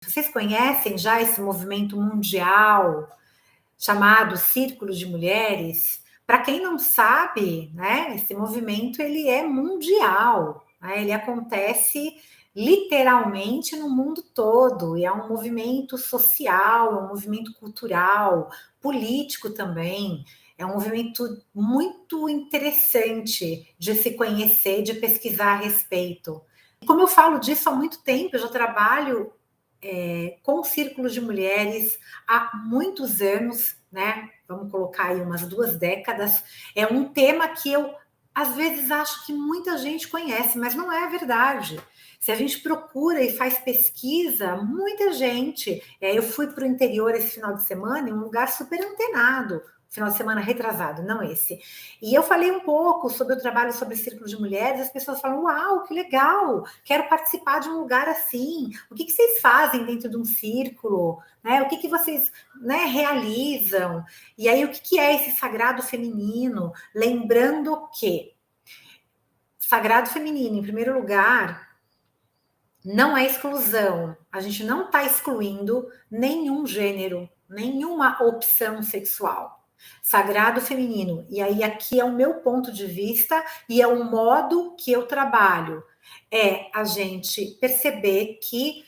Vocês conhecem já esse movimento mundial chamado Círculo de Mulheres? Para quem não sabe, né, esse movimento ele é mundial, né? Ele acontece literalmente no mundo todo, e é um movimento social, é um movimento cultural, político também. É um movimento muito interessante de se conhecer, de pesquisar a respeito. E como eu falo disso há muito tempo, eu já trabalho com círculos de mulheres há muitos anos, né? Vamos colocar aí umas 2 décadas. É um tema que eu, às vezes, acho que muita gente conhece, mas não é verdade. Se a gente procura e faz pesquisa, muita gente. Eu fui para o interior esse final de semana, em um lugar super antenado, final de semana retrasado, não esse. E eu falei um pouco sobre o trabalho sobre círculo de mulheres, as pessoas falam: uau, que legal, quero participar de um lugar assim. O que vocês fazem dentro de um círculo? Né? O que vocês, né, realizam? E aí, o que é esse sagrado feminino? Lembrando que sagrado feminino, em primeiro lugar, não é exclusão. A gente não está excluindo nenhum gênero, nenhuma opção sexual. Sagrado feminino. E aí, aqui é o meu ponto de vista e é o modo que eu trabalho. É a gente perceber que,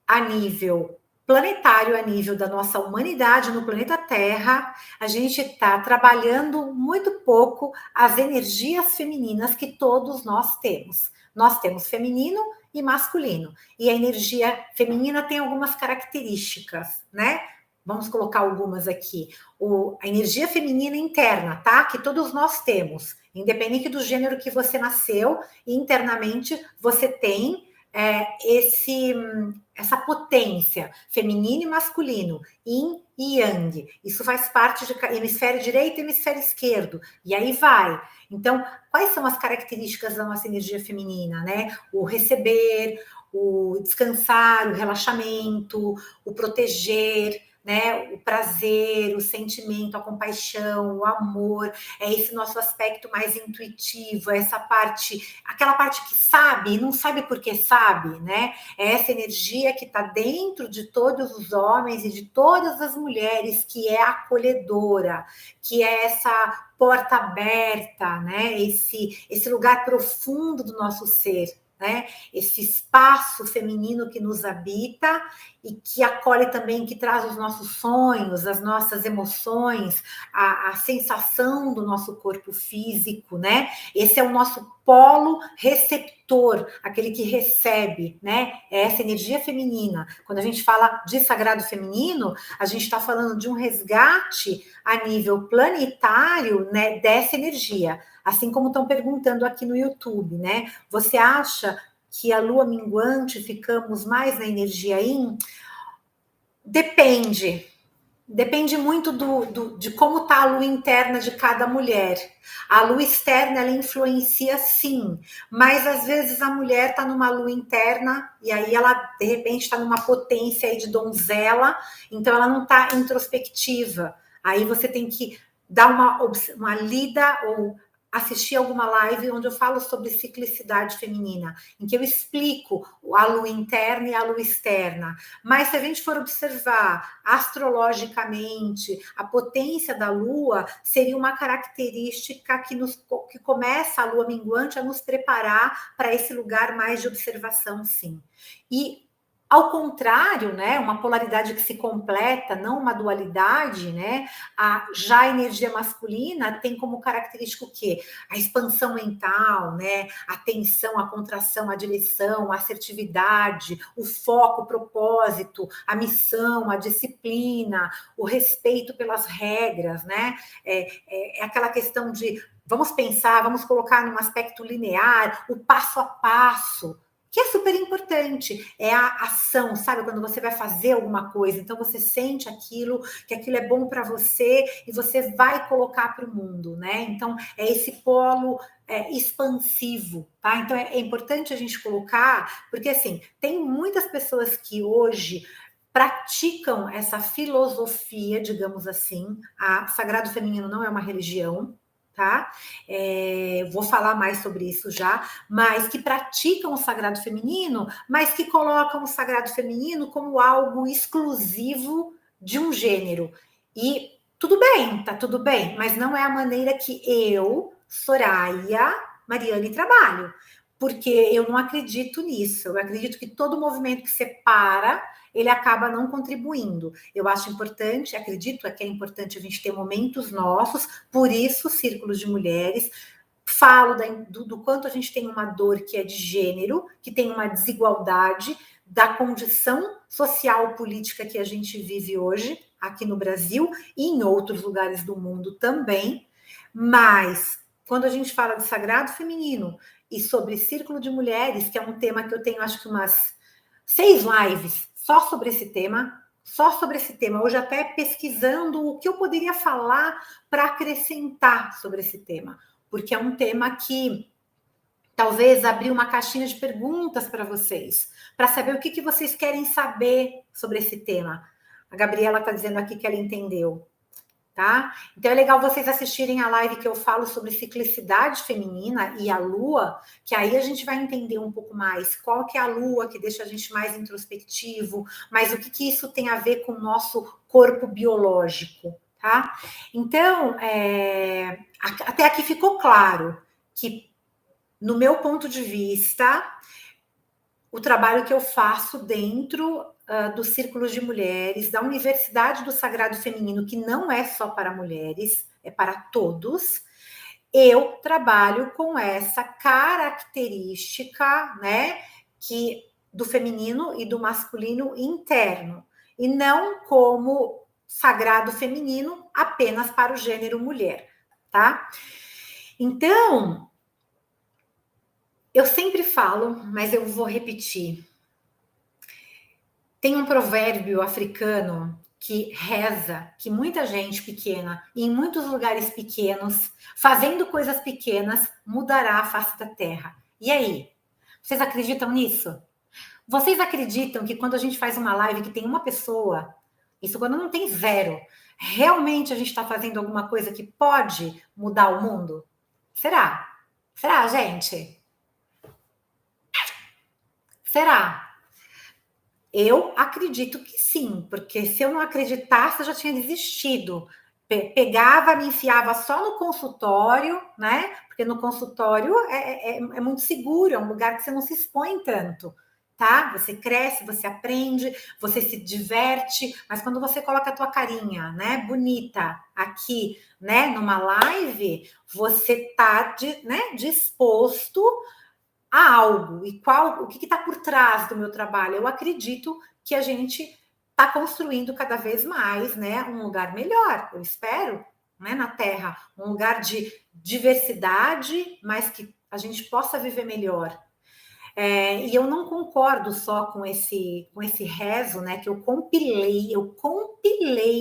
a nível planetário, a nível da nossa humanidade no planeta Terra, a gente está trabalhando muito pouco as energias femininas que todos nós temos. Nós temos feminino e masculino. E a energia feminina tem algumas características, né? Vamos colocar algumas aqui. A energia feminina interna, tá? Que todos nós temos, independente do gênero que você nasceu, internamente você tem essa potência feminino e masculino, yin e yang. Isso faz parte de hemisfério direito e hemisfério esquerdo. E aí vai. Então, quais são as características da nossa energia feminina, né? O receber, o descansar, o relaxamento, o proteger, né? O prazer, o sentimento, a compaixão, o amor, é esse nosso aspecto mais intuitivo, essa parte, aquela parte que sabe e não sabe porque sabe, né? É essa energia que está dentro de todos os homens e de todas as mulheres, que é acolhedora, que é essa porta aberta, né? Esse lugar profundo do nosso ser, né? Esse espaço feminino que nos habita e que acolhe também, que traz os nossos sonhos, as nossas emoções, a sensação do nosso corpo físico, né? Esse é o nosso polo receptor, aquele que recebe, né? É essa energia feminina. Quando a gente fala de sagrado feminino, a gente está falando de um resgate a nível planetário, né, dessa energia. Assim como estão perguntando aqui no YouTube, né? Você acha que a lua minguante ficamos mais na energia yin? Depende. Depende muito de como está a lua interna de cada mulher. A lua externa, ela influencia sim, mas às vezes a mulher está numa lua interna e aí ela, de repente, está numa potência aí de donzela, então ela não está introspectiva. Aí você tem que dar uma lida ou assistir alguma live onde eu falo sobre ciclicidade feminina, em que eu explico a lua interna e a lua externa. Mas se a gente for observar astrologicamente, a potência da Lua seria uma característica que começa a Lua minguante a nos preparar para esse lugar mais de observação, sim. E ao contrário, né, uma polaridade que se completa, não uma dualidade, né? Já a energia masculina tem como característica o quê? A expansão mental, né? A tensão, a contração, a direção, a assertividade, o foco, o propósito, a missão, a disciplina, o respeito pelas regras, né? É aquela questão de vamos pensar, vamos colocar num aspecto linear, o passo a passo, que é super importante, é a ação, sabe? Quando você vai fazer alguma coisa, então você sente aquilo, que aquilo é bom para você e você vai colocar para o mundo, né? Então, é esse polo expansivo, tá? Então, é importante a gente colocar, porque, assim, tem muitas pessoas que hoje praticam essa filosofia, digamos assim, a Sagrado Feminino não é uma religião, tá? Vou falar mais sobre isso já, mas que praticam o sagrado feminino, mas que colocam o sagrado feminino como algo exclusivo de um gênero. E tudo bem, tá tudo bem, mas não é a maneira que eu, Soraya Mariane, trabalho, porque eu não acredito nisso. Eu acredito que todo movimento que separa, ele acaba não contribuindo. Eu acho importante, acredito que é importante a gente ter momentos nossos, por isso, círculos de mulheres. Falo do quanto a gente tem uma dor que é de gênero, que tem uma desigualdade da condição social política que a gente vive hoje, aqui no Brasil e em outros lugares do mundo também. Mas, quando a gente fala de sagrado feminino e sobre círculo de mulheres, que é um tema que eu tenho, acho que umas 6 lives só sobre esse tema, hoje até pesquisando o que eu poderia falar para acrescentar sobre esse tema, porque é um tema que talvez abrir uma caixinha de perguntas para vocês, para saber o que vocês querem saber sobre esse tema. A Gabriela está dizendo aqui que ela entendeu. Tá? Então é legal vocês assistirem a live que eu falo sobre ciclicidade feminina e a lua, que aí a gente vai entender um pouco mais qual que é a lua que deixa a gente mais introspectivo, mas o que isso tem a ver com o nosso corpo biológico, tá? Então, até aqui ficou claro que, no meu ponto de vista, o trabalho que eu faço dentro dos círculos de mulheres, da Universidade do Sagrado Feminino, que não é só para mulheres, é para todos, eu trabalho com essa característica, né, do feminino e do masculino interno, e não como sagrado feminino apenas para o gênero mulher, tá? Então, eu sempre falo, mas eu vou repetir. Tem um provérbio africano que reza que muita gente pequena, em muitos lugares pequenos, fazendo coisas pequenas, mudará a face da terra. E aí? Vocês acreditam nisso? Vocês acreditam que quando a gente faz uma live que tem uma pessoa, isso quando não tem zero, realmente a gente está fazendo alguma coisa que pode mudar o mundo? Será? Será, gente? Será? Eu acredito que sim, porque se eu não acreditasse, eu já tinha desistido. Pegava, me enfiava só no consultório, né? Porque no consultório é muito seguro, é um lugar que você não se expõe tanto, tá? Você cresce, você aprende, você se diverte, mas quando você coloca a tua carinha, né, bonita aqui, né, numa live, você tá disposto a algo. E o que está por trás do meu trabalho? Eu acredito que a gente está construindo cada vez mais, né, um lugar melhor, eu espero, né, na Terra, um lugar de diversidade, mas que a gente possa viver melhor. E eu não concordo só com esse rezo, né, que eu compilei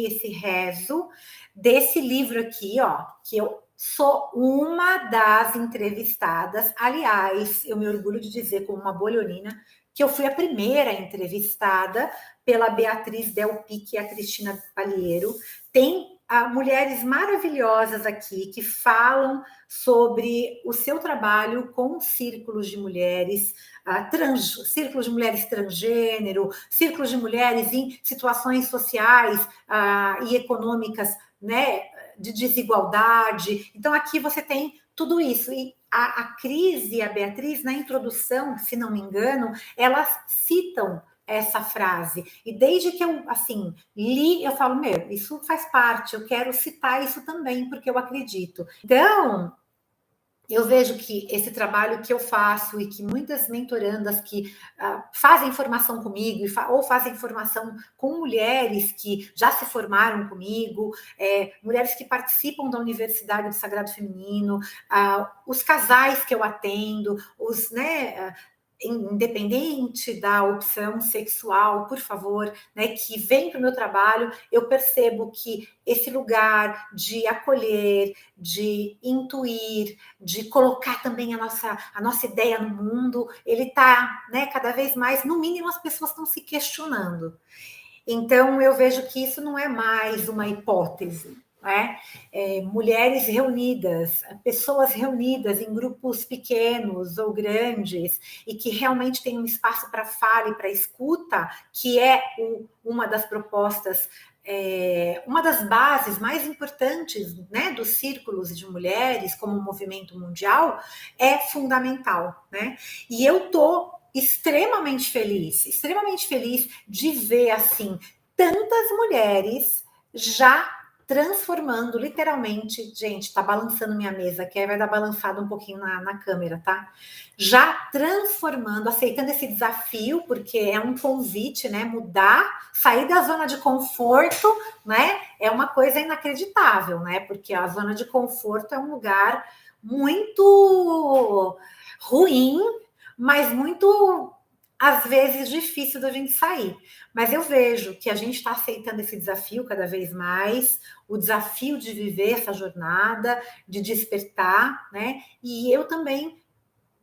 esse rezo desse livro aqui, ó, que eu sou uma das entrevistadas. Aliás, eu me orgulho de dizer, como uma bolonina, que eu fui a primeira entrevistada pela Beatriz Del Pique e a Cristina Palheiro. Tem mulheres maravilhosas aqui que falam sobre o seu trabalho com círculos de mulheres, círculos de mulheres transgênero, círculos de mulheres em situações sociais e econômicas, né, de desigualdade. Então, aqui você tem tudo isso. E a Cris e a Beatriz, na introdução, se não me engano, elas citam essa frase. E desde que eu, assim, li, eu falo, isso faz parte, eu quero citar isso também, porque eu acredito. Então, eu vejo que esse trabalho que eu faço e que muitas mentorandas que fazem formação comigo ou fazem formação com mulheres que já se formaram comigo, mulheres que participam da Universidade do Sagrado Feminino, os casais que eu atendo, independente da opção sexual, por favor, né, que vem para o meu trabalho, eu percebo que esse lugar de acolher, de intuir, de colocar também a nossa ideia no mundo, ele está, né, cada vez mais, no mínimo as pessoas estão se questionando. Então, eu vejo que isso não é mais uma hipótese, né? Mulheres reunidas, pessoas reunidas em grupos pequenos ou grandes e que realmente tem um espaço para fala e para escuta, que é uma das propostas, uma das bases mais importantes, né, dos círculos de mulheres como movimento mundial, é fundamental, né? E eu estou extremamente feliz de ver assim tantas mulheres já transformando, literalmente, gente, tá balançando minha mesa, que aí vai dar balançado um pouquinho na câmera, tá? Já transformando, aceitando esse desafio, porque é um convite, né? Mudar, sair da zona de conforto, né? É uma coisa inacreditável, né? Porque a zona de conforto é um lugar muito ruim, mas muito, às vezes, difícil da gente sair. Mas eu vejo que a gente está aceitando esse desafio cada vez mais, o desafio de viver essa jornada, de despertar, né? E eu também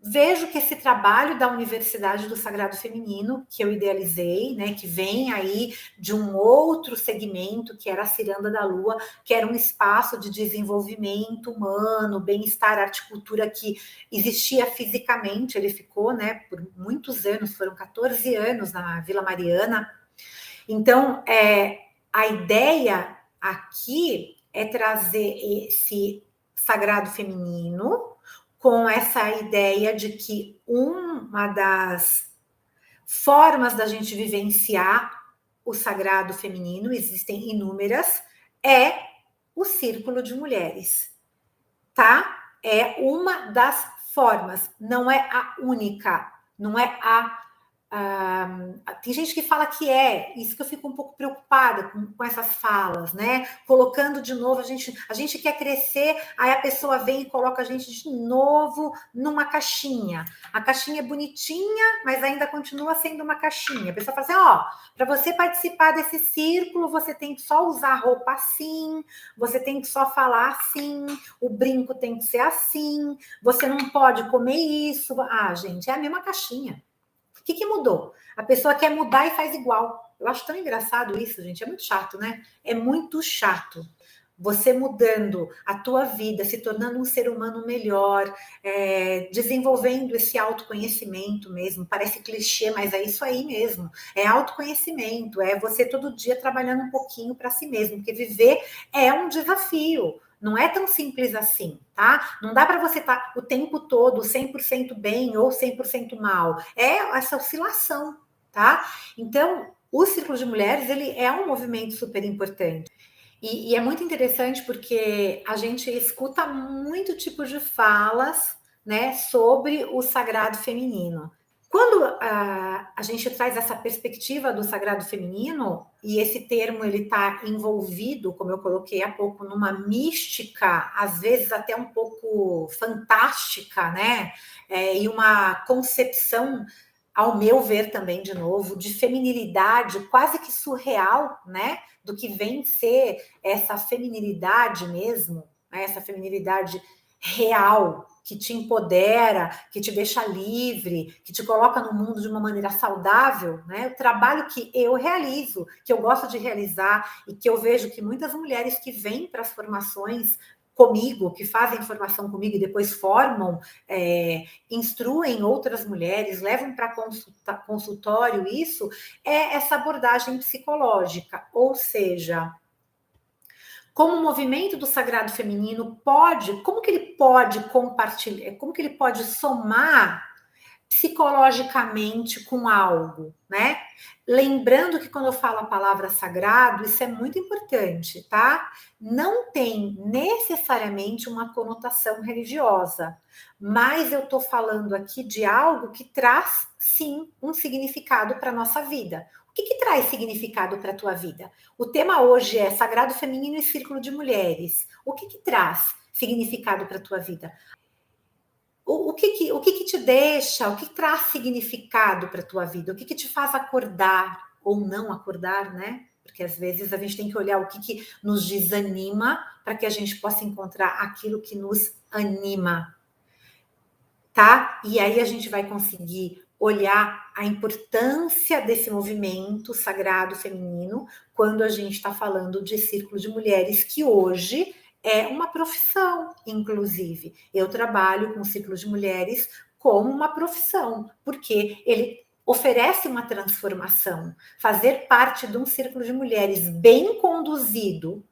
vejo que esse trabalho da Universidade do Sagrado Feminino, que eu idealizei, né, que vem aí de um outro segmento, que era a Ciranda da Lua, que era um espaço de desenvolvimento humano, bem-estar, articultura que existia fisicamente, ele ficou, né, por muitos anos, foram 14 anos na Vila Mariana. Então, a ideia aqui é trazer esse sagrado feminino com essa ideia de que uma das formas da gente vivenciar o sagrado feminino, existem inúmeras, é o círculo de mulheres, tá? É uma das formas, não é a única, não é tem gente que fala que isso que eu fico um pouco preocupada com essas falas, né? Colocando de novo, a gente quer crescer, aí a pessoa vem e coloca a gente de novo numa caixinha. A caixinha é bonitinha, mas ainda continua sendo uma caixinha. A pessoa fala assim, ó, para você participar desse círculo, você tem que só usar roupa assim, você tem que só falar assim, o brinco tem que ser assim, você não pode comer isso. Ah, gente, é a mesma caixinha. O que mudou? A pessoa quer mudar e faz igual. Eu acho tão engraçado isso, gente. É muito chato, né? É muito chato. Você mudando a tua vida, se tornando um ser humano melhor, desenvolvendo esse autoconhecimento mesmo. Parece clichê, mas é isso aí mesmo. É autoconhecimento, é você todo dia trabalhando um pouquinho para si mesmo, porque viver é um desafio. Não é tão simples assim, tá? Não dá para você estar o tempo todo 100% bem ou 100% mal. É essa oscilação, tá? Então, o Círculo de Mulheres, ele é um movimento super importante. E é muito interessante porque a gente escuta muito tipo de falas, né, sobre o sagrado feminino. Quando a gente traz essa perspectiva do sagrado feminino, e esse termo ele está envolvido, como eu coloquei há pouco, numa mística, às vezes até um pouco fantástica, né? E uma concepção, ao meu ver também, de novo, de feminilidade quase que surreal, né? Do que vem ser essa feminilidade mesmo, né? Essa feminilidade real, que te empodera, que te deixa livre, que te coloca no mundo de uma maneira saudável, né? O trabalho que eu realizo, que eu gosto de realizar e que eu vejo que muitas mulheres que vêm para as formações comigo, que fazem formação comigo e depois formam, instruem outras mulheres, levam para consultório isso, é essa abordagem psicológica, ou seja, como o movimento do sagrado feminino pode, como que ele pode compartilhar, como que ele pode somar psicologicamente com algo, né? Lembrando que quando eu falo a palavra sagrado, isso é muito importante, tá? Não tem necessariamente uma conotação religiosa, mas eu tô falando aqui de algo que traz, sim, um significado para nossa vida. O que traz significado para a tua vida? O tema hoje é Sagrado Feminino e Círculo de Mulheres. O que traz significado para a tua vida? O que te deixa, o que traz significado para a tua vida? O que te faz acordar ou não acordar, né? Porque às vezes a gente tem que olhar o que nos desanima para que a gente possa encontrar aquilo que nos anima, tá? E aí a gente vai conseguir olhar a importância desse movimento sagrado feminino quando a gente está falando de círculo de mulheres, que hoje é uma profissão, inclusive. Eu trabalho com o círculo de mulheres como uma profissão, porque ele oferece uma transformação. Fazer parte de um círculo de mulheres bem conduzido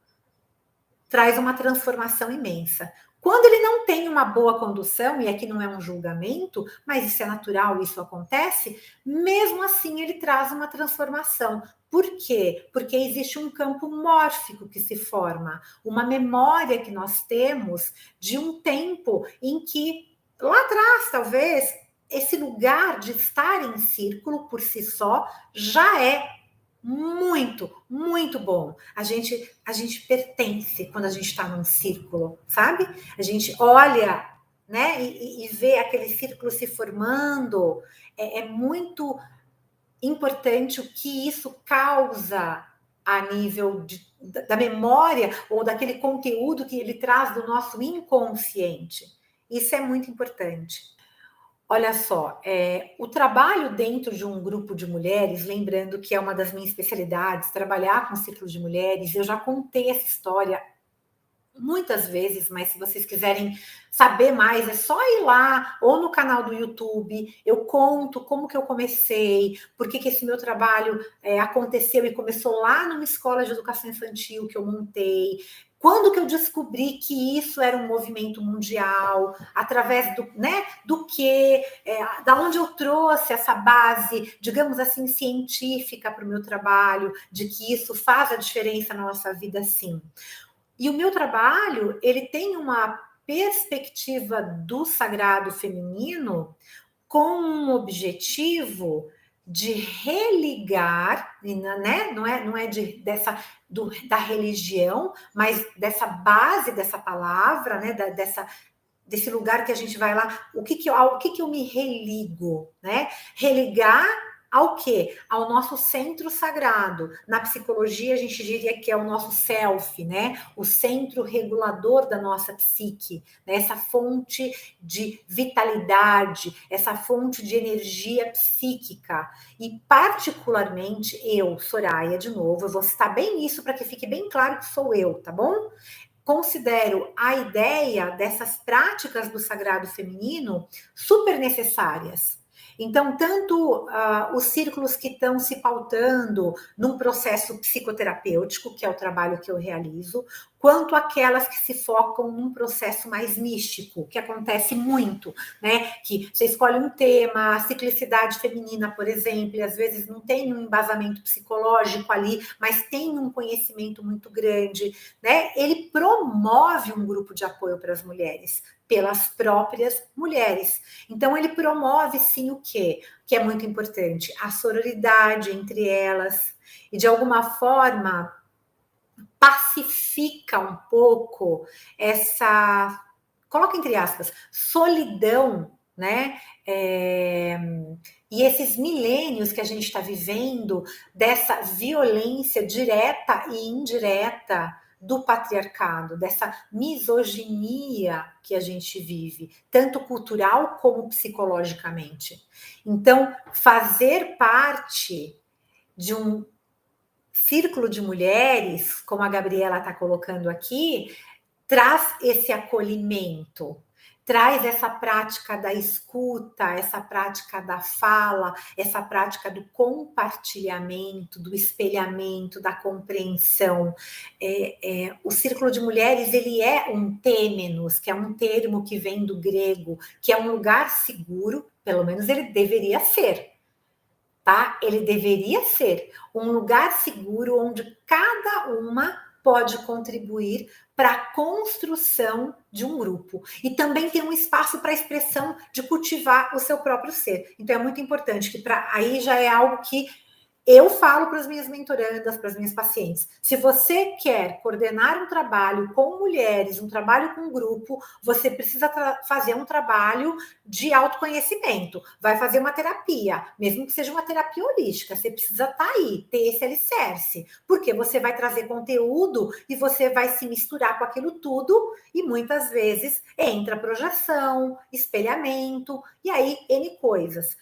traz uma transformação imensa. Quando ele não tem uma boa condução, e aqui não é um julgamento, mas isso é natural, isso acontece, mesmo assim ele traz uma transformação. Por quê? Porque existe um campo mórfico que se forma, uma memória que nós temos de um tempo em que, lá atrás, talvez, esse lugar de estar em círculo por si só já é muito, muito bom. A gente pertence quando a gente está num círculo, sabe? A gente olha, né, e vê aquele círculo se formando. É muito importante o que isso causa a nível da memória ou daquele conteúdo que ele traz do nosso inconsciente. Isso é muito importante. Olha só, o trabalho dentro de um grupo de mulheres, lembrando que é uma das minhas especialidades, trabalhar com círculos de mulheres, eu já contei essa história muitas vezes, mas se vocês quiserem saber mais, é só ir lá ou no canal do YouTube. Eu conto como que eu comecei, por que esse meu trabalho aconteceu e começou lá numa escola de educação infantil que eu montei. Quando que eu descobri que isso era um movimento mundial, através do, né, do que, da onde eu trouxe essa base, digamos assim, científica para o meu trabalho, de que isso faz a diferença na nossa vida, sim. E o meu trabalho, ele tem uma perspectiva do sagrado feminino com um objetivo de religar, né? Não é da religião, mas dessa base dessa palavra, né? Desse lugar que a gente vai lá, ao que eu me religo, né? Religar ao quê? Ao nosso centro sagrado. Na psicologia, a gente diria que é o nosso self, né? O centro regulador da nossa psique, né? Essa fonte de vitalidade, essa fonte de energia psíquica. E, particularmente, eu, Soraya, de novo, eu vou citar bem isso para que fique bem claro que sou eu, tá bom? Considero a ideia dessas práticas do sagrado feminino super necessárias. Então, tanto os círculos que estão se pautando num processo psicoterapêutico, que é o trabalho que eu realizo, quanto aquelas que se focam num processo mais místico, que acontece muito, né? Que você escolhe um tema, a ciclicidade feminina, por exemplo, e às vezes não tem um embasamento psicológico ali, mas tem um conhecimento muito grande, né? Ele promove um grupo de apoio para as mulheres, pelas próprias mulheres. Então, ele promove, sim, o quê? Que é muito importante, a sororidade entre elas, e de alguma forma pacifica um pouco essa, coloca entre aspas, solidão, né? E esses milênios que a gente está vivendo, dessa violência direta e indireta do patriarcado, dessa misoginia que a gente vive, tanto cultural como psicologicamente. Então, fazer parte de um círculo de mulheres, como a Gabriela está colocando aqui, traz esse acolhimento, traz essa prática da escuta, essa prática da fala, essa prática do compartilhamento, do espelhamento, da compreensão. O círculo de mulheres, ele é um têmenos, que é um termo que vem do grego, que é um lugar seguro, pelo menos ele deveria ser, tá? Ele deveria ser um lugar seguro onde cada uma pode contribuir para a construção de um grupo. E também tem um espaço para a expressão de cultivar o seu próprio ser. Então é muito importante que aí já é algo que eu falo para as minhas mentorandas, para as minhas pacientes. Se você quer coordenar um trabalho com mulheres, um trabalho com grupo, você precisa fazer um trabalho de autoconhecimento. Vai fazer uma terapia, mesmo que seja uma terapia holística. Você precisa estar aí, ter esse alicerce. Porque você vai trazer conteúdo e você vai se misturar com aquilo tudo e muitas vezes entra projeção, espelhamento e aí N coisas.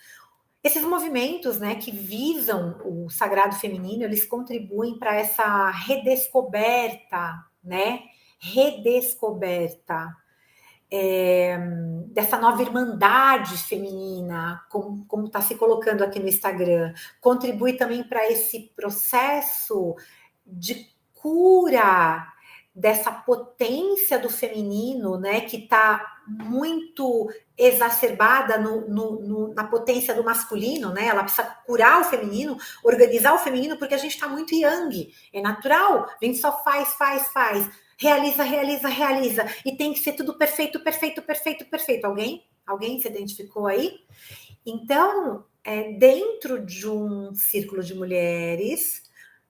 Esses movimentos, né, que visam o sagrado feminino, eles contribuem para essa redescoberta, né? Redescoberta dessa nova irmandade feminina, como está se colocando aqui no Instagram, contribui também para esse processo de cura dessa potência do feminino, né, que está muito exacerbada na potência do masculino, né? Ela precisa curar o feminino, organizar o feminino, porque a gente está muito yang, é natural, a gente só faz, realiza, realiza, realiza, e tem que ser tudo perfeito, perfeito, perfeito, perfeito. Alguém se identificou aí? Então, dentro de um círculo de mulheres,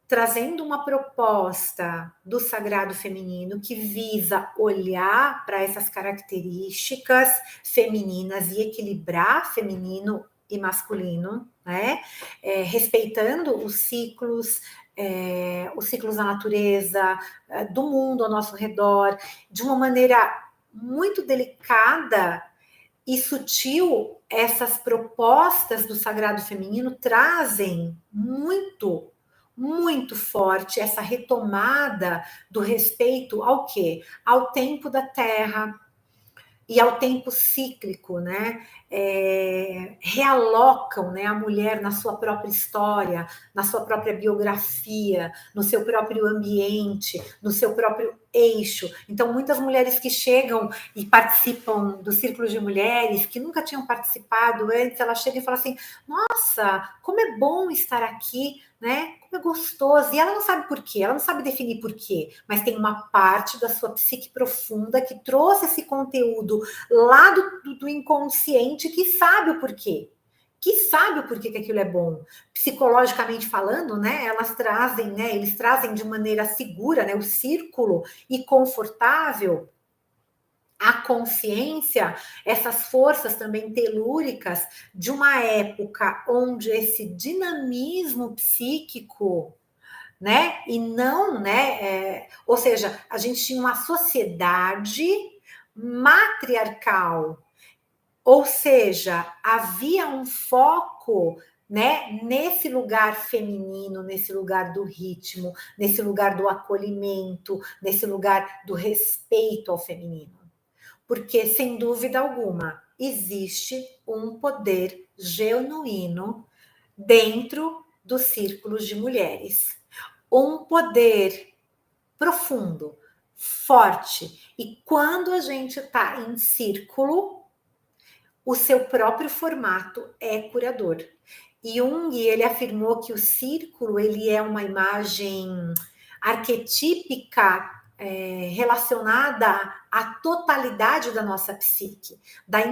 trazendo uma proposta do sagrado feminino que visa olhar para essas características femininas e equilibrar feminino e masculino, né? Respeitando os ciclos da natureza, do mundo ao nosso redor, de uma maneira muito delicada e sutil. Essas propostas do sagrado feminino trazem muito forte essa retomada do respeito ao quê? Ao tempo da terra e ao tempo cíclico, né? Realocam, né, a mulher na sua própria história, na sua própria biografia, no seu próprio ambiente, no seu próprio eixo. Então, muitas mulheres que chegam e participam do círculo de mulheres, que nunca tinham participado antes, elas chegam e falam assim: nossa, como é bom estar aqui, né? Como é gostoso. E ela não sabe por quê, ela não sabe definir por quê, mas tem uma parte da sua psique profunda que trouxe esse conteúdo lá do inconsciente, que sabe o porquê. Que sabe o porquê que aquilo é bom. Psicologicamente falando, né? Elas trazem, né? Eles trazem de maneira segura, né? O círculo e confortável a consciência, essas forças também telúricas de uma época onde esse dinamismo psíquico, né? E não, né? Ou seja, a gente tinha uma sociedade matriarcal, ou seja, havia um foco, né, nesse lugar feminino, nesse lugar do ritmo, nesse lugar do acolhimento, nesse lugar do respeito ao feminino. Porque, sem dúvida alguma, existe um poder genuíno dentro dos círculos de mulheres. Um poder profundo, forte. E quando a gente está em círculo, o seu próprio formato é curador. Jung, ele afirmou que o círculo, ele é uma imagem arquetípica relacionada à totalidade da nossa psique, da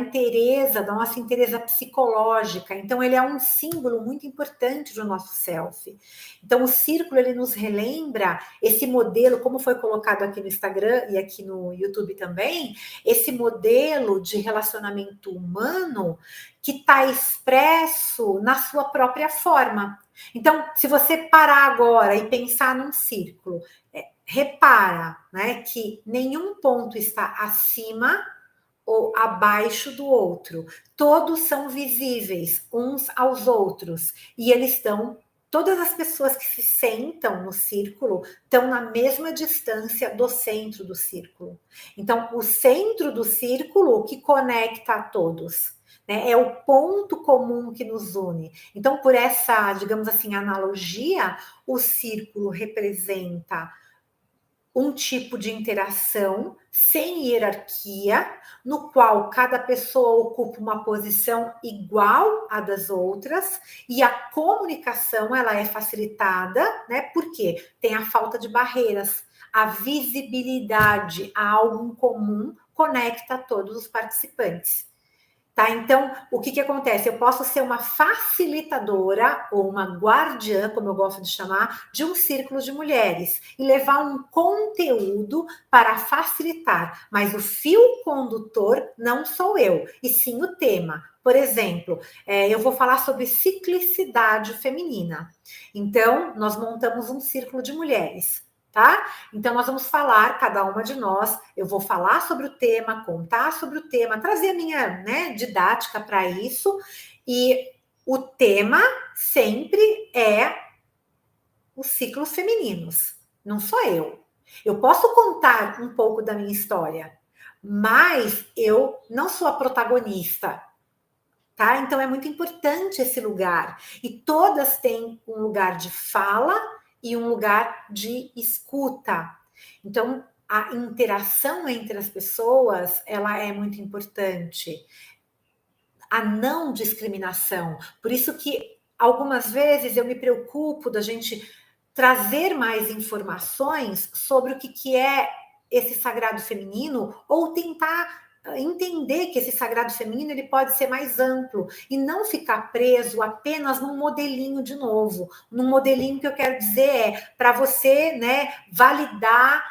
nossa inteireza psicológica. Então, ele é um símbolo muito importante do nosso self. Então, o círculo, ele nos relembra esse modelo, como foi colocado aqui no Instagram e aqui no YouTube também, esse modelo de relacionamento humano que está expresso na sua própria forma. Então, se você parar agora e pensar num círculo, repara, né, que nenhum ponto está acima ou abaixo do outro. Todos são visíveis uns aos outros e eles estão. Todas as pessoas que se sentam no círculo estão na mesma distância do centro do círculo. Então, o centro do círculo que conecta a todos, né? É o ponto comum que nos une. Então, por essa, digamos assim, analogia, o círculo representa um tipo de interação sem hierarquia, no qual cada pessoa ocupa uma posição igual à das outras, e a comunicação ela é facilitada, né? Porque tem a falta de barreiras, a visibilidade a algo em comum conecta todos os participantes. Tá? Então, o que acontece? Eu posso ser uma facilitadora ou uma guardiã, como eu gosto de chamar, de um círculo de mulheres e levar um conteúdo para facilitar, mas o fio condutor não sou eu, e sim o tema. Por exemplo, eu vou falar sobre ciclicidade feminina. Então, nós montamos um círculo de mulheres. Tá? Então, nós vamos falar, cada uma de nós, eu vou falar sobre o tema, contar sobre o tema, trazer a minha, né, didática para isso, e O tema sempre é os ciclos femininos, não sou eu. Eu posso contar um pouco da minha história, mas eu não sou a protagonista, tá? Então é muito importante esse lugar. E todas têm um lugar de fala e um lugar de escuta. Então a interação entre as pessoas, ela é muito importante. A não discriminação. Por isso que algumas vezes eu me preocupo da gente trazer mais informações sobre o que é esse sagrado feminino ou tentar entender que esse sagrado feminino ele pode ser mais amplo e não ficar preso apenas num modelinho de novo. Num modelinho que eu quero dizer é para você, né, validar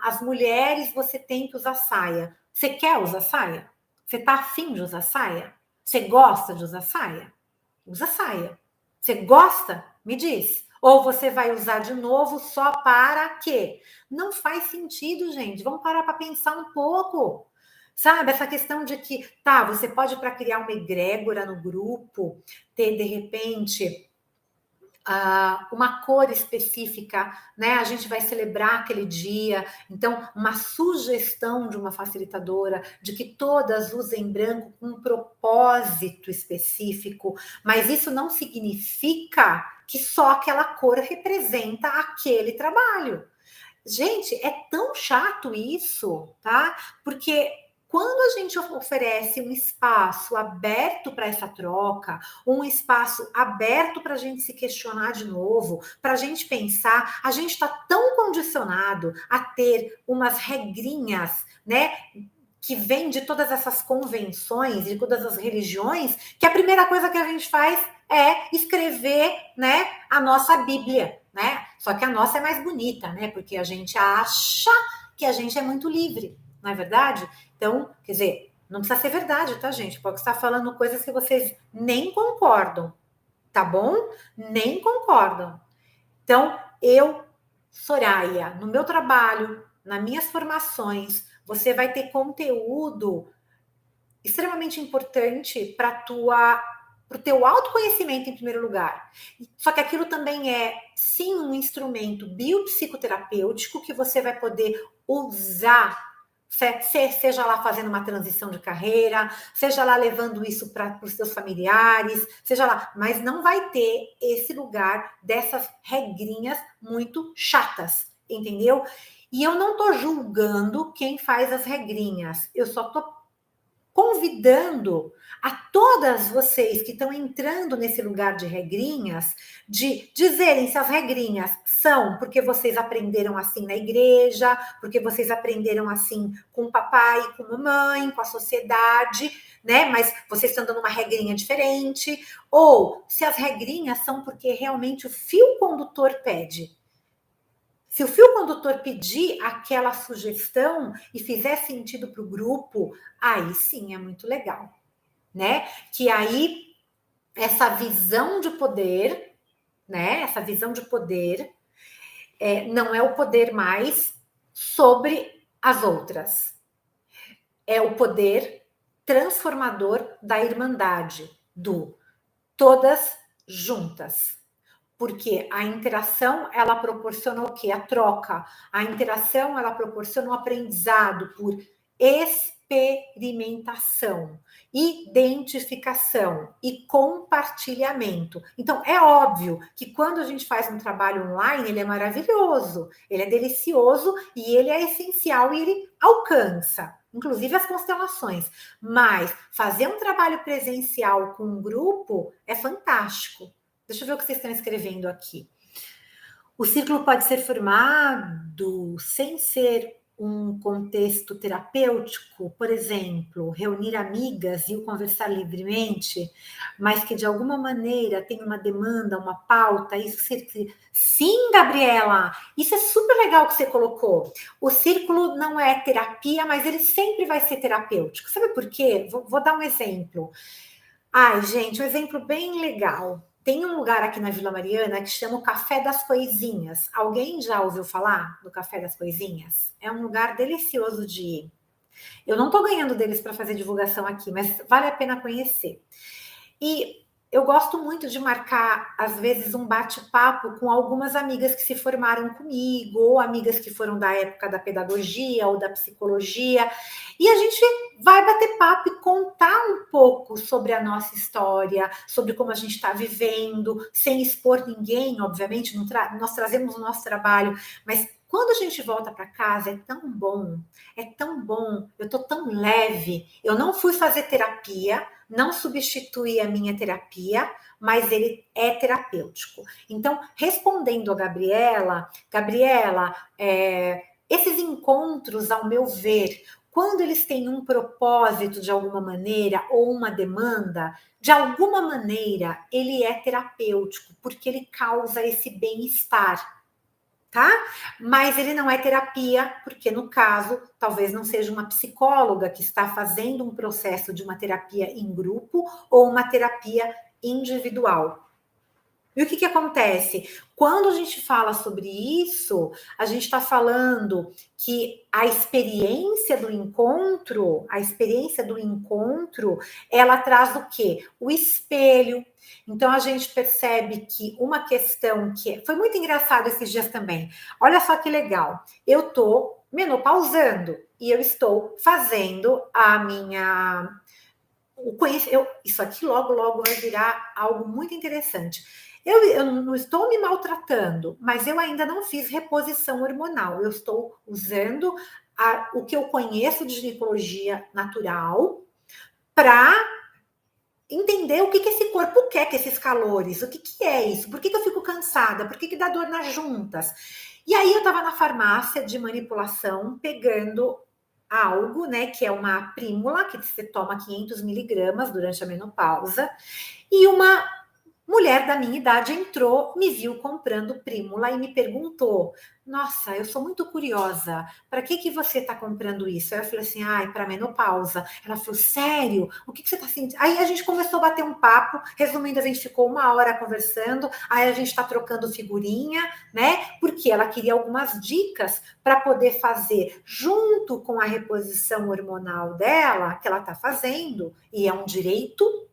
as mulheres, você tem que usar saia. Você quer usar saia? Você está afim de usar saia? Você gosta de usar saia? Usa saia. Você gosta? Me diz. Ou você vai usar de novo só para quê? Não faz sentido, gente. Vamos parar para pensar um pouco. Sabe, essa questão de que, tá, você pode para criar uma egrégora no grupo, ter de repente uma cor específica, né? A gente vai celebrar aquele dia. Então, uma sugestão de uma facilitadora de que todas usem branco com um propósito específico, mas isso não significa que só aquela cor representa aquele trabalho. Gente, é tão chato isso, tá? Porque quando a gente oferece um espaço aberto para essa troca, um espaço aberto para a gente se questionar de novo, para a gente pensar, a gente está tão condicionado a ter umas regrinhas, né? Que vem de todas essas convenções, de todas as religiões, que a primeira coisa que a gente faz é escrever, né, a nossa Bíblia, né? Só que a nossa é mais bonita, né? Porque a gente acha que a gente é muito livre, não é verdade? Então, quer dizer, não precisa ser verdade, tá, gente? Pode estar falando coisas que vocês nem concordam, tá bom? Nem concordam. Então, eu, Soraya, no meu trabalho, nas minhas formações, você vai ter conteúdo extremamente importante para o teu autoconhecimento em primeiro lugar. Só que aquilo também é, sim, um instrumento biopsicoterapêutico que você vai poder usar, seja lá fazendo uma transição de carreira, seja lá levando isso para os seus familiares, seja lá, mas não vai ter esse lugar dessas regrinhas muito chatas, entendeu? E eu não estou julgando quem faz as regrinhas, eu só estou convidando a todas vocês que estão entrando nesse lugar de regrinhas, de dizerem se as regrinhas são porque vocês aprenderam assim na igreja, porque vocês aprenderam assim com o papai, com a mamãe, com a sociedade, né? Mas vocês estão dando uma regrinha diferente, ou se as regrinhas são porque realmente o fio condutor pede. Se o fio condutor pedir aquela sugestão e fizer sentido para o grupo, aí sim é muito legal, né? Que aí essa visão de poder, né? Essa visão de poder não é o poder mais sobre as outras, é o poder transformador da irmandade, do todas juntas. Porque a interação, ela proporciona o quê? A troca. A interação, ela proporciona o aprendizado por experimentação, identificação e compartilhamento. Então, é óbvio que quando a gente faz um trabalho online, ele é maravilhoso, ele é delicioso e ele é essencial e ele alcança, inclusive as constelações. Mas fazer um trabalho presencial com um grupo é fantástico. Deixa eu ver o que vocês estão escrevendo aqui. O círculo pode ser formado sem ser um contexto terapêutico, por exemplo, reunir amigas e o conversar livremente, mas que de alguma maneira tem uma demanda, uma pauta, isso sim, Gabriela, isso é super legal que você colocou. O círculo não é terapia, mas ele sempre vai ser terapêutico. Sabe por quê? Vou dar um exemplo. Ai, gente, um exemplo bem legal. Tem um lugar aqui na Vila Mariana que chama o Café das Coisinhas. Alguém já ouviu falar do Café das Coisinhas? É um lugar delicioso de ir. Eu não estou ganhando deles para fazer divulgação aqui, mas vale a pena conhecer. E eu gosto muito de marcar, às vezes, um bate-papo com algumas amigas que se formaram comigo, ou amigas que foram da época da pedagogia ou da psicologia, e a gente vai bater papo e contar um pouco sobre a nossa história, sobre como a gente está vivendo, sem expor ninguém, obviamente, nós trazemos o nosso trabalho, mas quando a gente volta para casa é tão bom, eu estou tão leve, eu não fui fazer terapia, não substitui a minha terapia, mas ele é terapêutico. Então, respondendo a Gabriela, esses encontros, ao meu ver, quando eles têm um propósito de alguma maneira ou uma demanda, de alguma maneira ele é terapêutico, porque ele causa esse bem-estar. Tá? Mas ele não é terapia, porque no caso, talvez não seja uma psicóloga que está fazendo um processo de uma terapia em grupo ou uma terapia individual. E o que acontece? Quando a gente fala sobre isso, a gente está falando que a experiência do encontro, ela traz o quê? O espelho. Então a gente percebe que uma questão que foi muito engraçado esses dias também. Olha só que legal. Eu estou menopausando e eu estou fazendo a minha isso aqui logo vai virar algo muito interessante. Eu não estou me maltratando, mas eu ainda não fiz reposição hormonal. Eu estou usando o que eu conheço de ginecologia natural para entender o que esse corpo quer, que esses calores, o que é isso, por que eu fico cansada, por que dá dor nas juntas. E aí eu estava na farmácia de manipulação pegando algo, né, que é uma prímula, que você toma 500 miligramas durante a menopausa, e uma mulher da minha idade entrou, me viu comprando prímula e me perguntou: nossa, eu sou muito curiosa, para que você está comprando isso? Aí eu falei assim: ai, para menopausa. Ela falou: sério? O que você está sentindo? Aí a gente começou a bater um papo, resumindo, a gente ficou 1 hora conversando, aí a gente está trocando figurinha, né? Porque ela queria algumas dicas para poder fazer junto com a reposição hormonal dela, que ela está fazendo, e é um direito,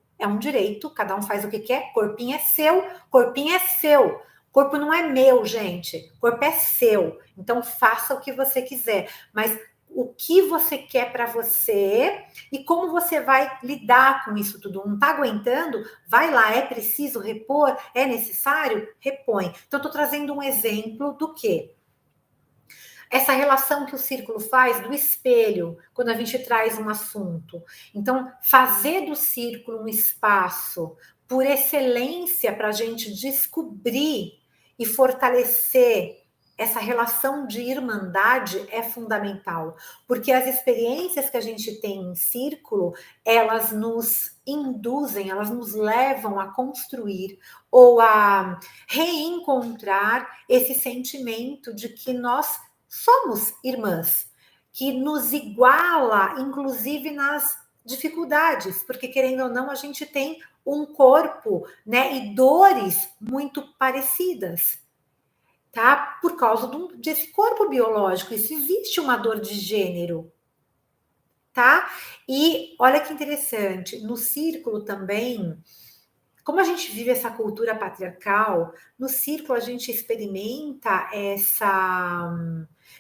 cada um faz o que quer, corpinho é seu, corpinho é seu. Corpo não é meu, gente. Corpo é seu. Então faça o que você quiser, mas o que você quer para você e como você vai lidar com isso tudo. Não está aguentando? Vai lá, é preciso repor? É necessário? Repõe. Então, estou trazendo um exemplo do quê? Essa relação que o círculo faz do espelho, quando a gente traz um assunto. Então, fazer do círculo um espaço por excelência para a gente descobrir e fortalecer essa relação de irmandade é fundamental, porque as experiências que a gente tem em círculo, elas nos induzem, elas nos levam a construir ou a reencontrar esse sentimento de que nós somos irmãs, que nos iguala, inclusive nas dificuldades, porque querendo ou não, a gente tem um corpo, né, e dores muito parecidas, tá? Por causa desse corpo biológico, isso existe uma dor de gênero, tá? E olha que interessante, no círculo também, como a gente vive essa cultura patriarcal, no círculo a gente experimenta essa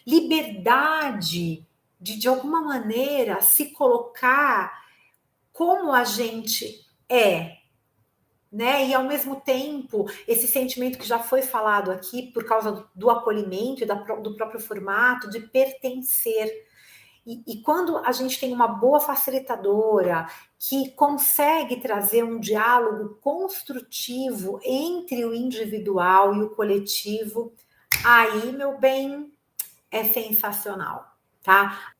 liberdade de alguma maneira, se colocar como a gente é, né? E ao mesmo tempo, esse sentimento que já foi falado aqui, por causa do acolhimento e do próprio formato, de pertencer. E quando a gente tem uma boa facilitadora que consegue trazer um diálogo construtivo entre o individual e o coletivo, aí, meu bem, é sensacional, tá?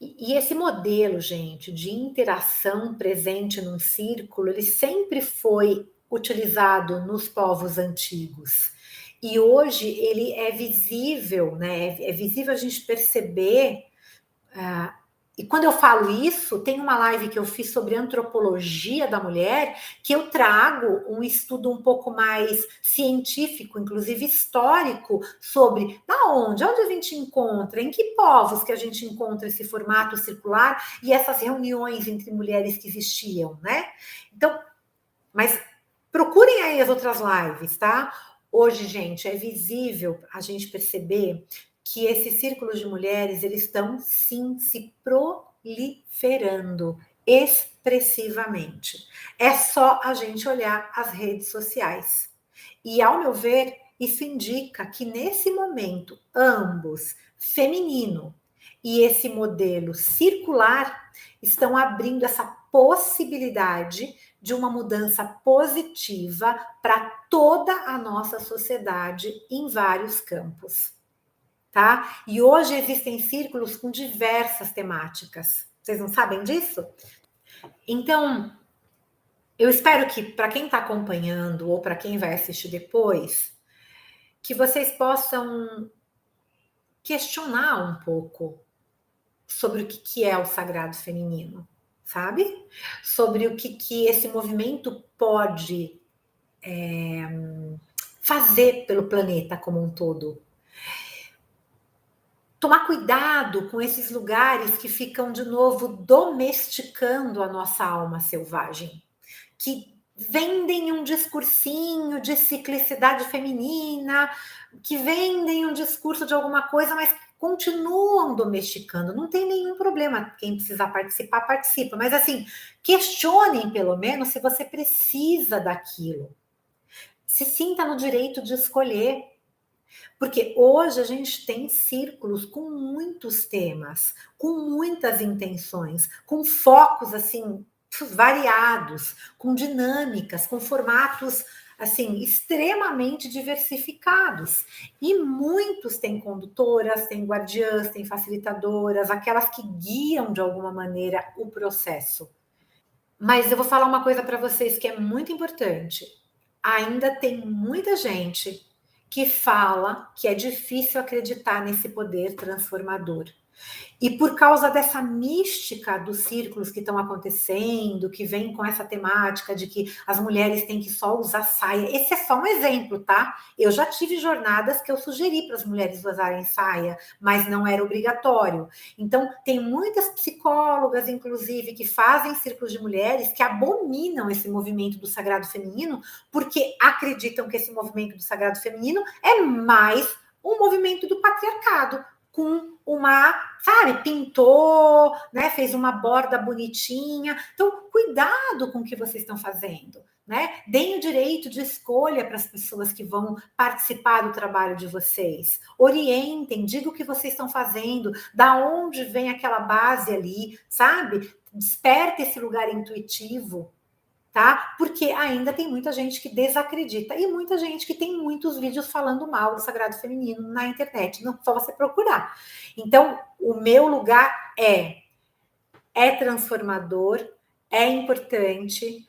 E esse modelo, gente, de interação presente num círculo, ele sempre foi utilizado nos povos antigos. E hoje ele é visível, né? É visível a gente perceber. E quando eu falo isso, tem uma live que eu fiz sobre antropologia da mulher, que eu trago um estudo um pouco mais científico, inclusive histórico, sobre onde a gente encontra, em que povos que a gente encontra esse formato circular e essas reuniões entre mulheres que existiam, né? Então, mas Procurem aí as outras lives, tá? Hoje, gente, é visível a gente perceber que esses círculos de mulheres, eles estão, sim, se proliferando expressivamente. É só a gente olhar as redes sociais. E, ao meu ver, isso indica que, nesse momento, ambos, feminino e esse modelo circular, estão abrindo essa possibilidade de uma mudança positiva para toda a nossa sociedade em vários campos, tá? E hoje existem círculos com diversas temáticas. Vocês não sabem disso? Então, eu espero que para quem está acompanhando ou para quem vai assistir depois, que vocês possam questionar um pouco sobre o que é o sagrado feminino, sabe? Sobre o que esse movimento pode fazer pelo planeta como um todo. Tomar cuidado com esses lugares que ficam, de novo, domesticando a nossa alma selvagem, que vendem um discursinho de ciclicidade feminina, que vendem um discurso de alguma coisa, mas continuam domesticando. Não tem nenhum problema. Quem precisar participar, participa. Mas, assim, questionem, pelo menos, se você precisa daquilo. Se sinta no direito de escolher. Porque hoje a gente tem círculos com muitos temas, com muitas intenções, com focos assim variados, com dinâmicas, com formatos assim extremamente diversificados. E muitos têm condutoras, têm guardiãs, têm facilitadoras, aquelas que guiam de alguma maneira o processo. Mas eu vou falar uma coisa para vocês que é muito importante. Ainda tem muita gente que fala que é difícil acreditar nesse poder transformador. E por causa dessa mística dos círculos que estão acontecendo, que vem com essa temática de que as mulheres têm que só usar saia, esse é só um exemplo, tá? Eu já tive jornadas que eu sugeri para as mulheres usarem saia, mas não era obrigatório. Então, tem muitas psicólogas, inclusive, que fazem círculos de mulheres que abominam esse movimento do sagrado feminino, porque acreditam que esse movimento do sagrado feminino é mais um movimento do patriarcado, com uma, sabe, pintou, né, fez uma borda bonitinha. Então, cuidado com o que vocês estão fazendo, né? Deem o direito de escolha para as pessoas que vão participar do trabalho de vocês. Orientem, digam o que vocês estão fazendo, da onde vem aquela base ali, sabe? Desperta esse lugar intuitivo, tá? Porque ainda tem muita gente que desacredita e muita gente que tem muitos vídeos falando mal do sagrado feminino na internet, não só você procurar. Então, o meu lugar é transformador, é importante,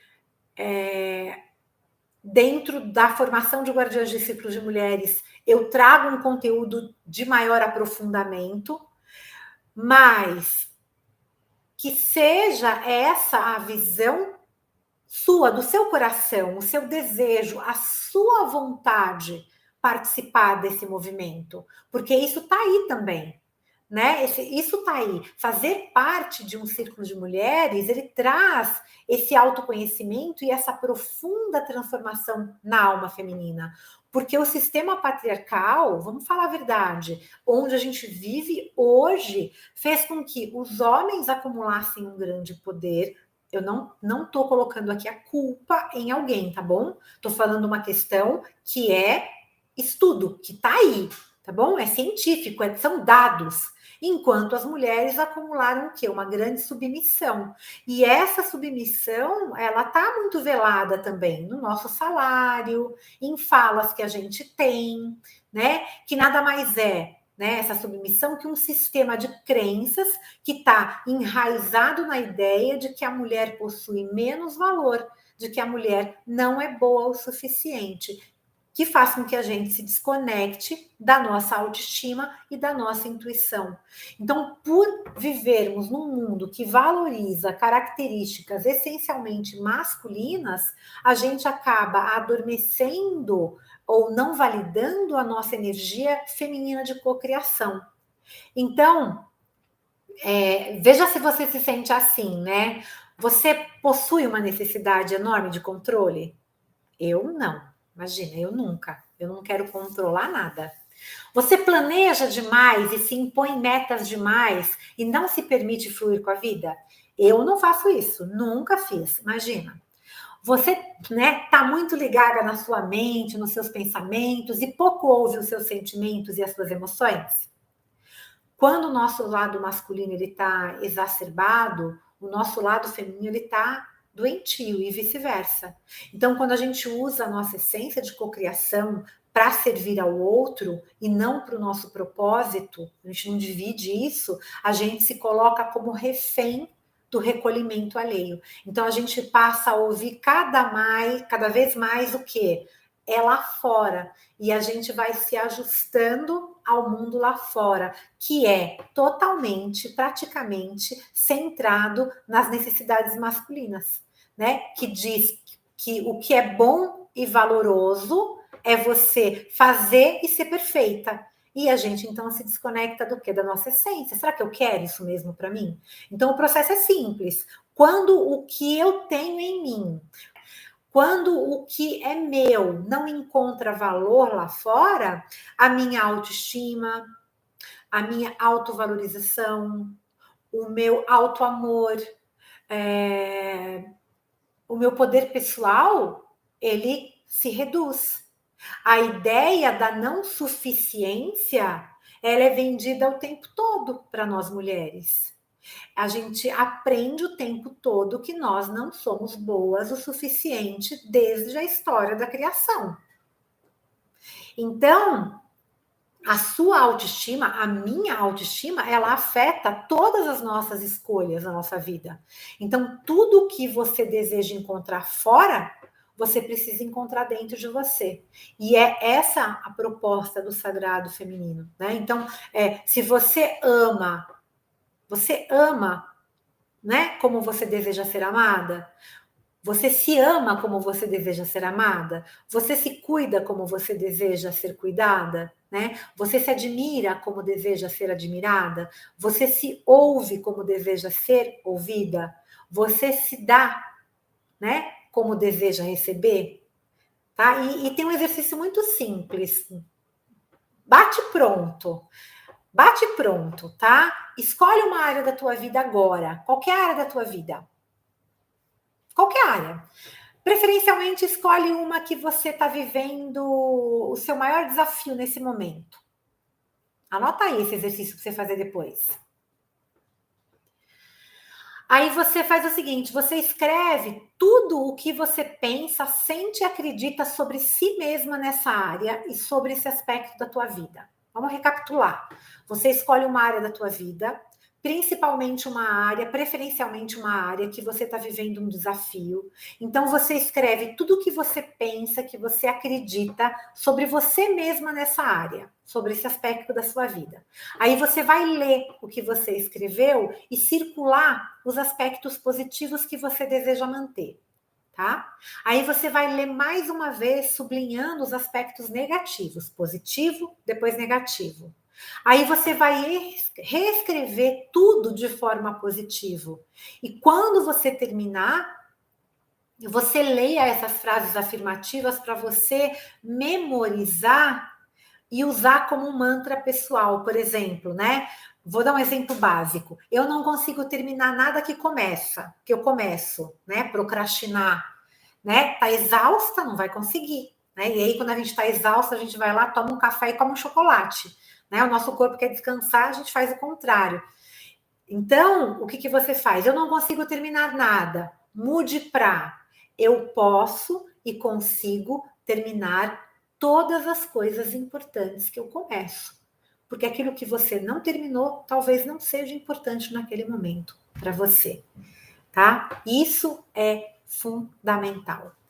dentro da formação de guardiãs de ciclos de mulheres, eu trago um conteúdo de maior aprofundamento, mas que seja essa a visão sua, do seu coração, o seu desejo, a sua vontade participar desse movimento, porque isso está aí também, né? Isso está aí. Fazer parte de um círculo de mulheres, ele traz esse autoconhecimento e essa profunda transformação na alma feminina. Porque o sistema patriarcal, vamos falar a verdade, onde a gente vive hoje, fez com que os homens acumulassem um grande poder. Eu não estou colocando aqui a culpa em alguém, tá bom? Estou falando uma questão que é estudo, que está aí, tá bom? É científico, são dados. Enquanto as mulheres acumularam o quê? Uma grande submissão. E essa submissão, ela está muito velada também no nosso salário, em falas que a gente tem, né? Que nada mais é, né, essa submissão, que um sistema de crenças que está enraizado na ideia de que a mulher possui menos valor, de que a mulher não é boa o suficiente, que faz com que a gente se desconecte da nossa autoestima e da nossa intuição. Então, por vivermos num mundo que valoriza características essencialmente masculinas, a gente acaba adormecendo ou não validando a nossa energia feminina de cocriação. Então, veja se você se sente assim, né? Você possui uma necessidade enorme de controle? Eu não. Imagina, eu nunca. Eu não quero controlar nada. Você planeja demais e se impõe metas demais e não se permite fluir com a vida? Eu não faço isso, nunca fiz. Imagina. Você, né, tá muito ligada na sua mente, nos seus pensamentos e pouco ouve os seus sentimentos e as suas emoções? Quando o nosso lado masculino ele está exacerbado, o nosso lado feminino ele está doentio e vice-versa. Então, quando a gente usa a nossa essência de cocriação para servir ao outro e não para o nosso propósito, a gente não divide isso, a gente se coloca como refém do recolhimento alheio. Então a gente passa a ouvir cada vez mais o que é lá fora e a gente vai se ajustando ao mundo lá fora, que é totalmente, praticamente centrado nas necessidades masculinas, né? Que diz que o que é bom e valoroso é você fazer e ser perfeita. E a gente então se desconecta do quê? Da nossa essência. Será que eu quero isso mesmo para mim? Então o processo é simples. Quando o que eu tenho em mim, quando o que é meu não encontra valor lá fora, a minha autoestima, a minha autovalorização, o meu autoamor, é, o meu poder pessoal, ele se reduz. A ideia da não suficiência, ela é vendida o tempo todo para nós mulheres. A gente aprende o tempo todo que nós não somos boas o suficiente desde a história da criação. Então, a sua autoestima, a minha autoestima, ela afeta todas as nossas escolhas na nossa vida. Então, tudo que você deseja encontrar fora, você precisa encontrar dentro de você. E é essa a proposta do sagrado feminino, né? Então, se você ama, né? Como você deseja ser amada. Você se ama como você deseja ser amada? Você se cuida como você deseja ser cuidada? Né? Você se admira como deseja ser admirada? Você se ouve como deseja ser ouvida? Você se dá, né? Como deseja receber? Tá? E tem um exercício muito simples. Bate pronto. Bate pronto, tá? Escolhe uma área da tua vida agora. Qualquer área da tua vida. Qualquer área. Preferencialmente, escolhe uma que você está vivendo o seu maior desafio nesse momento. Anota aí esse exercício para você fazer depois. Aí você faz o seguinte, você escreve tudo o que você pensa, sente e acredita sobre si mesma nessa área e sobre esse aspecto da tua vida. Vamos recapitular. Você escolhe uma área da tua vida, principalmente uma área, preferencialmente uma área que você está vivendo um desafio. Então você escreve tudo o que você pensa, que você acredita sobre você mesma nessa área, sobre esse aspecto da sua vida. Aí você vai ler o que você escreveu e circular os aspectos positivos que você deseja manter. Tá? Aí você vai ler mais uma vez, sublinhando os aspectos negativos, positivo, depois negativo. Aí você vai reescrever tudo de forma positiva. E quando você terminar, você leia essas frases afirmativas para você memorizar e usar como um mantra pessoal, por exemplo, né? Vou dar um exemplo básico. Eu não consigo terminar nada que eu começo, né? Procrastinar, né? Tá exausta, não vai conseguir, né? E aí, quando a gente tá exausta, a gente vai lá, toma um café e come um chocolate, né? O nosso corpo quer descansar, a gente faz o contrário. Então, o que você faz? Eu não consigo terminar nada. Mude para eu posso e consigo terminar todas as coisas importantes que eu começo. Porque aquilo que você não terminou, talvez não seja importante naquele momento para você, tá? Isso é fundamental.